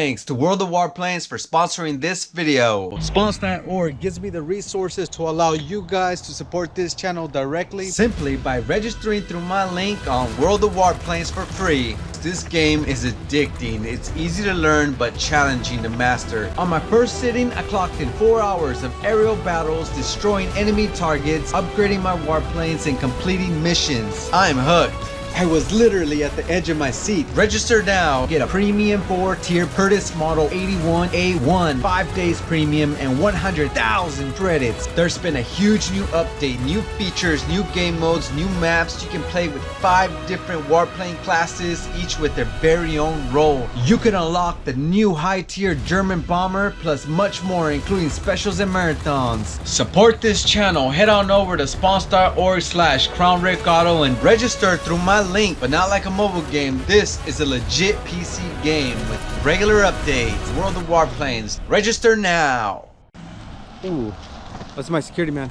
thanks to World of Warplanes for sponsoring this video. Sponsor.org gives me the resources to allow you guys to support this channel directly simply by registering through my link on World of Warplanes for free. This game is addicting. It's easy to learn but challenging to master. On my first sitting, I clocked in 4 hours of aerial battles, destroying enemy targets, upgrading my warplanes, and completing missions. I'm hooked. I was literally at the edge of my seat. Register now. Get a premium 4-tier Curtis Model 81A1, 5 days premium, and 100,000 credits. There's been a huge new update, new features, new game modes, new maps. You can play with 5 different warplane classes, each with their very own role. You can unlock the new high-tier German bomber, plus much more, including specials and marathons. Support this channel. Head on over to sponsor.org/CrownRickAuto and register through my link, but not like a mobile game. This is a legit PC game with regular updates. World of Warplanes. Register now. Ooh, that's my security man.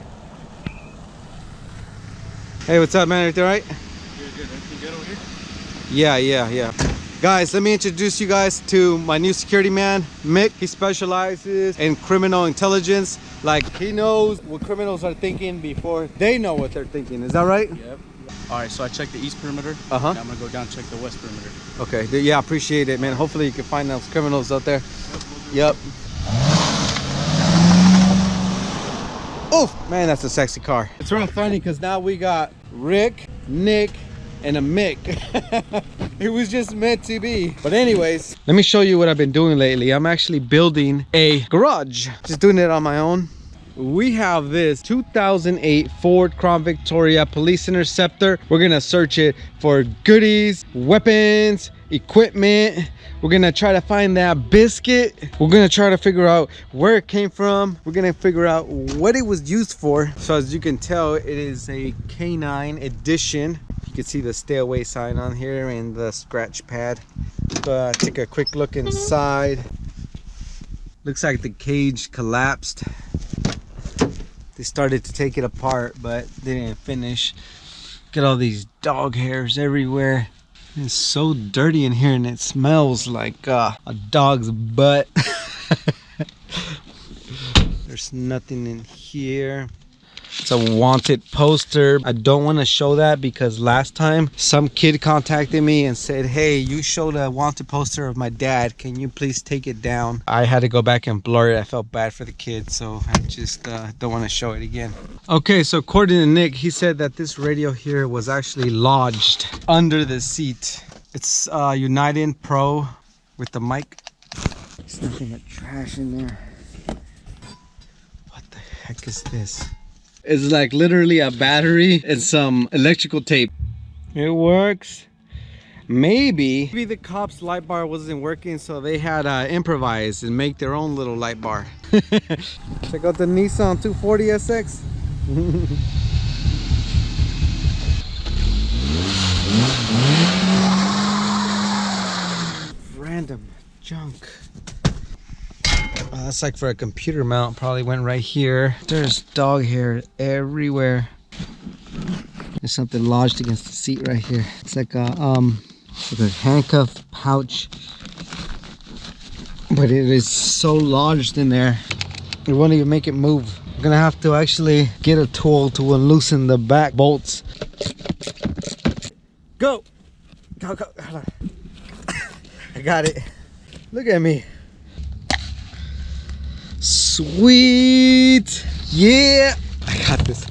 Hey, what's up, man? Everything all right? Good. Everything good over here? Yeah. Guys, let me introduce you guys to my new security man, Mick. He specializes in criminal intelligence. Like, he knows what criminals are thinking before they know what they're thinking. Is that right? Yep. All right, so I checked the east perimeter. Uh-huh. Now I'm gonna go down and check the west perimeter. Okay, yeah, appreciate it, man. Hopefully you can find those criminals out there. Yep. Oh, man, that's a sexy car. It's real funny because now we got Rick, Nick, and a Mick. It was just meant to be. But anyways, let me show you what I've been doing lately. I'm actually building a garage. Just doing it on my own. We have this 2008 Ford Crown Victoria Police Interceptor. We're gonna search it for goodies, weapons, equipment. We're gonna try to find that biscuit. We're gonna try to figure out where it came from. We're gonna figure out what it was used for. So as you can tell, it is a K9 edition. You can see the stay away sign on here and the scratch pad. Take a quick look inside. Looks like the cage collapsed. They started to take it apart, but they didn't finish. Look at all these dog hairs everywhere. It's so dirty in here and it smells like a dog's butt. There's nothing in here. It's a wanted poster. I don't want to show that because last time some kid contacted me and said, hey, you showed a wanted poster of my dad, can you please take it down? I had to go back and blur it. I felt bad for the kid, so I just don't want to show it again. Okay, so according to Nick, he said that this radio here was actually lodged under the seat. It's United Pro with the mic. There's nothing but trash in there. What the heck is this? It's like literally a battery and some electrical tape. It works. Maybe the cops' light bar wasn't working, so they had improvise and make their own little light bar. Check out the Nissan 240 SX. Random junk. That's like for a computer mount. Probably went right here. There's dog hair everywhere. There's something lodged against the seat right here. It's like a handcuff pouch, but it is so lodged in there it won't even make it move. I'm gonna have to actually get a tool to loosen the back bolts. Go. Hold on. I got it. Look at me. Sweet. Yeah, I got this.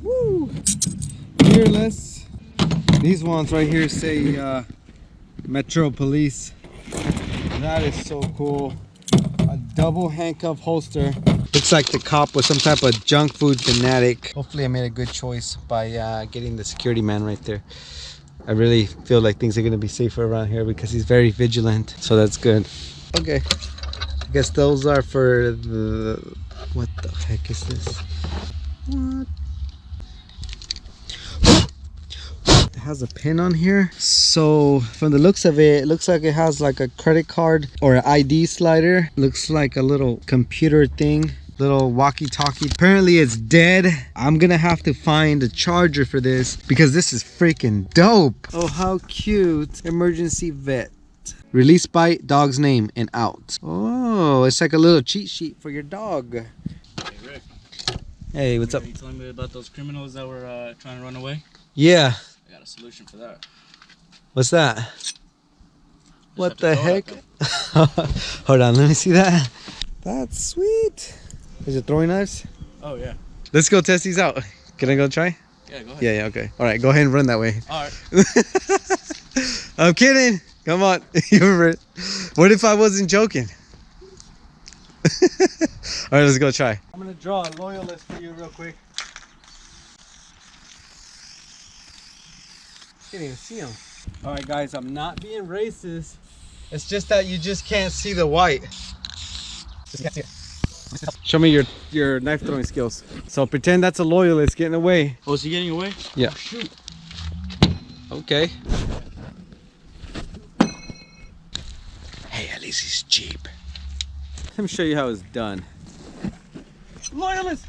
Woo. Fearless. These ones right here say Metro Police. That is so cool. A double handcuff holster. Looks like the cop was some type of junk food fanatic. Hopefully I made a good choice by getting the security man right there. I really feel like things are going to be safer around here because he's very vigilant, so that's good. Okay, I guess those are for the... What the heck is this? What? It has a pin on here, so from the looks of it, it looks like it has like a credit card or an ID slider. Looks like a little computer thing. little walkie-talkie. Apparently it's dead. I'm gonna have to find a charger for this because this is freaking dope. Oh, how cute. Emergency vet. Release bite, dog's name, and out. Oh, it's like a little cheat sheet for your dog. Hey, Rick. Hey, what's up? You telling me about those criminals that were trying to run away? Yeah. I got a solution for that. What's that? Just What have to the throw it heck? at them. Hold on, let me see that. That's sweet. Is it throwing knives? Oh, yeah. Let's go test these out. Can I go try? Yeah, go ahead. Yeah, okay. All right, go ahead and run that way. All right. I'm kidding. Come on. What if I wasn't joking? All right, let's go try. I'm gonna draw a loyalist for you real quick. Can't even see him. All right, guys, I'm not being racist. It's just that you just can't see the white. Just can't see it. Show me your knife throwing skills. So pretend that's a loyalist getting away. Oh, is he getting away? Yeah. Oh, shoot. Okay. Hey, at least he's cheap. Let me show you how it's done. Loyalist!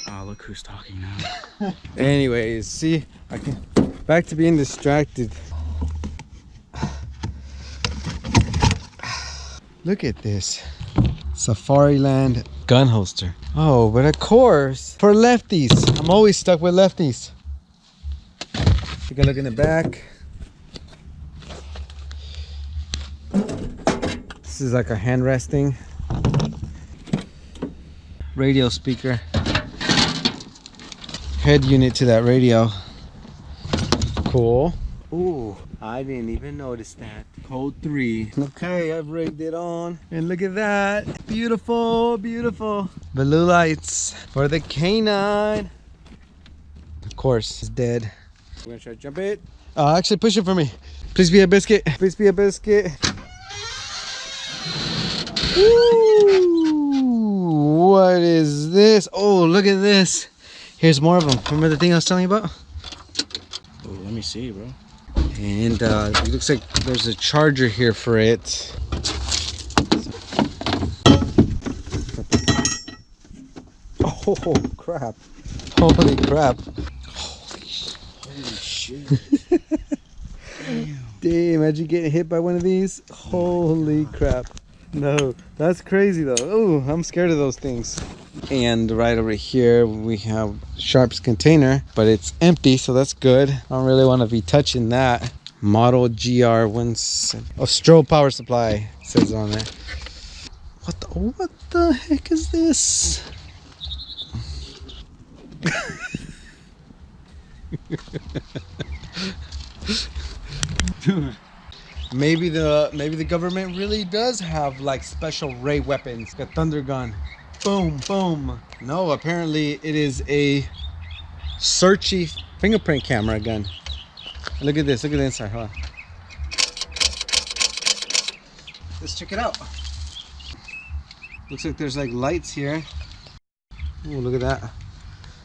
Oh, look who's talking now. Anyways, see, I can back to being distracted. Look at this. Safariland gun holster. Oh, but of course, for lefties. I'm always stuck with lefties. Take a look in the back. This is like a hand resting. Radio speaker. Head unit to that radio. Cool. Ooh, I didn't even notice that. Code 3. Okay, I've rigged it on. And look at that. Beautiful, beautiful. Blue lights for the canine. Of course, it's dead. We're gonna try to jump it. Actually, push it for me. Please be a biscuit. Please be a biscuit. Ooh, what is this? Oh, look at this. Here's more of them. Remember the thing I was telling you about? Oh, let me see, bro. And it looks like there's a charger here for it. Oh, crap. Holy crap. Holy shit. Damn, imagine getting hit by one of these. Holy crap. No, that's crazy though. Oh, I'm scared of those things. And right over here we have Sharp's container, but it's empty, so that's good. I don't really want to be touching that. Model GR17. Oh, strobe power supply says on there. What the heck is this? Dude. Maybe the government really does have like special ray weapons. Got thunder gun. Boom, boom. No, apparently it is a Serchie fingerprint camera gun. Look at this. Look at the inside. Hold on. Let's check it out. Looks like there's like lights here. Oh, look at that.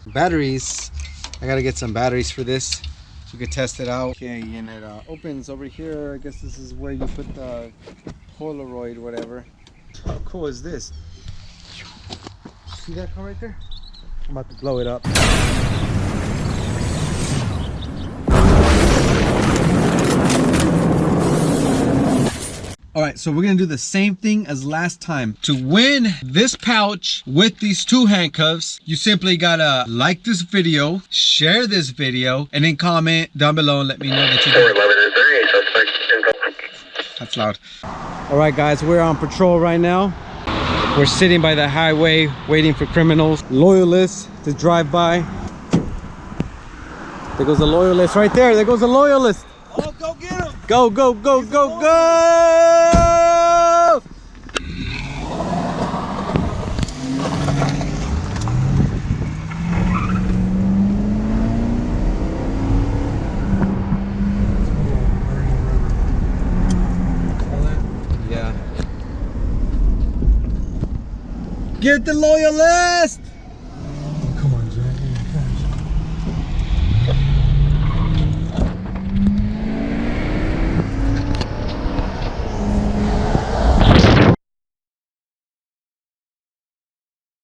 Batteries. I gotta get some batteries for this so we can test it out. Okay, and it opens over here. I guess this is where you put the Polaroid, whatever. How cool is this? See that car right there? I'm about to blow it up. All right, so we're gonna do the same thing as last time. To win this pouch with these 2 handcuffs, you simply gotta like this video, share this video, and then comment down below and let me know that you did. That's loud. All right, guys, we're on patrol right now. We're sitting by the highway waiting for criminals, loyalists to drive by. There goes the loyalist right there. There goes the loyalist. Oh, go get him! Go, go, go, go, go! Yeah. Get the loyalist!